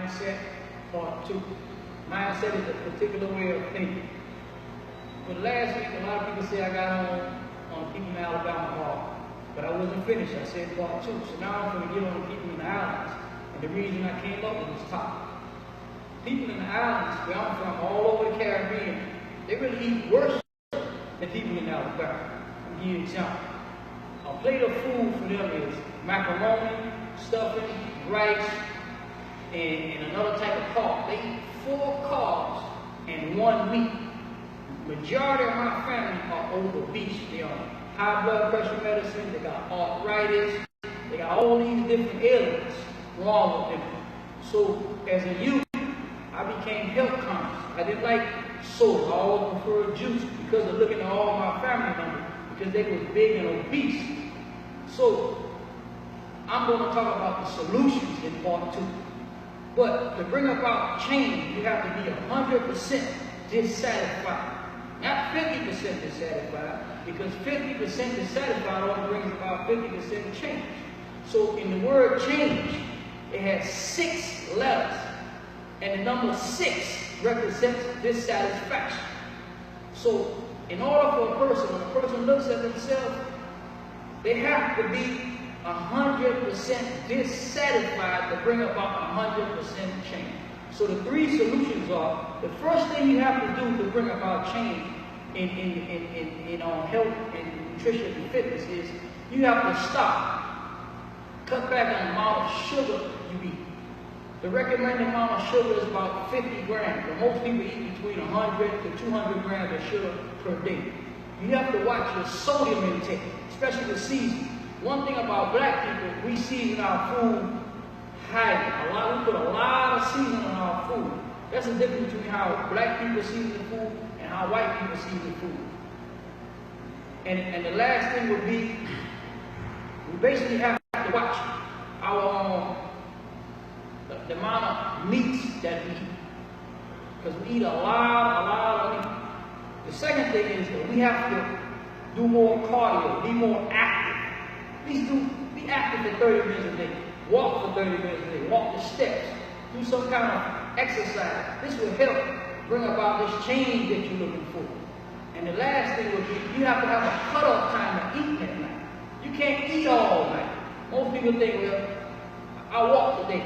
Mindset Part 2. Mindset is a particular way of thinking. But last week, a lot of people say I got on people in Alabama hard, but I wasn't finished. I said Part 2. So now I'm going to get on the people in the islands. And the reason I came up with this topic. People in the islands, where I'm from, all over the Caribbean, they really eat worse than people in Alabama. I'll give you an example. A plate of food for them is macaroni, stuffing, rice, and another type of carb. They eat 4 carbs and 1 meat. Majority of my family are obese. They are high blood pressure medicine, they got arthritis, they got all these different ailments wrong with them. So as a youth, I became health conscious. I didn't like soda. I always preferred juice because of looking at all my family members because they were big and obese. So I'm going to talk about the solutions in Part 2. But to bring about change, you have to be 100% dissatisfied. Not 50% dissatisfied, because 50% dissatisfied only brings about 50% change. So in the word change, it has 6 letters. And the number 6 represents dissatisfaction. So in order for a person, when a person looks at themselves, they have to be 100% dissatisfied to bring about 100% change. So the 3 solutions are, the first thing you have to do to bring about change in health and nutrition and fitness is you have to cut back on the amount of sugar you eat. The recommended amount of sugar is about 50 grams, but most people eat between 100 to 200 grams of sugar per day. You have to watch your sodium intake, especially the seasoning. One thing about black people, we season our food highly. We put a lot of seasoning on our food. That's the difference between how black people season the food and how white people season the food. And the last thing would be, we basically have to watch the amount of meats that we eat. Because we eat a lot of meat. The second thing is that we have to do more cardio, be more active. Please be active for 30 minutes a day. Walk for 30 minutes a day. Walk the steps. Do some kind of exercise. This will help bring about this change that you're looking for. And the last thing would be, you have to have a cutoff time to eat at night. You can't eat all night. Most people think, well, I walk today,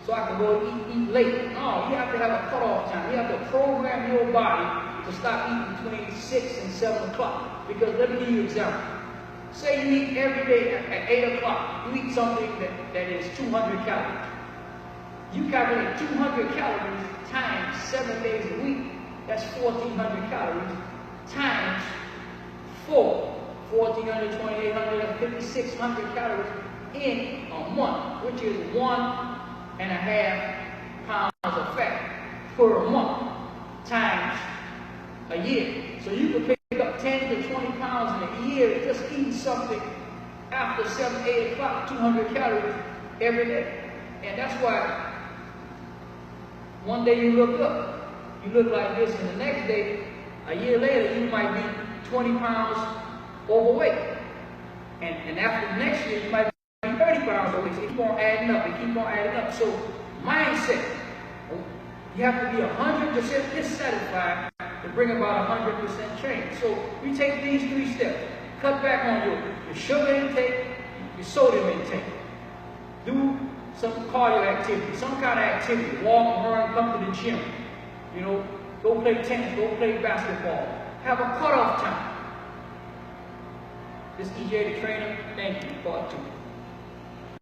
so I can go eat late. No, you have to have a cutoff time. You have to program your body to stop eating between 6 and 7 o'clock. Because let me give you an example. Say you eat every day at 8 o'clock. You eat something that is 200 calories. You calculate 200 calories times 7 days a week. That's 1,400 calories times 4. 1,400, 2,800, that's 5,600 calories in a month, which is 1.5 pounds of fat per month times a year. So you can pick up 10 to 20 pounds in a year just eating something after 7, 8 o'clock, 200 calories every day. And that's why one day you look up, you look like this, and the next day, a year later, you might be 20 pounds overweight. And after the next year, you might be 30 pounds overweight. So it keeps on adding up, So mindset, you have to be 100% dissatisfied to bring about 100% change. So we take these 3 steps. Cut back on your sugar intake, your sodium intake. Do some cardio activity, some kind of activity. Walk, run, come to the gym. Go play tennis, go play basketball. Have a cutoff time. This is EJ the Trainer. Thank you. Part 2.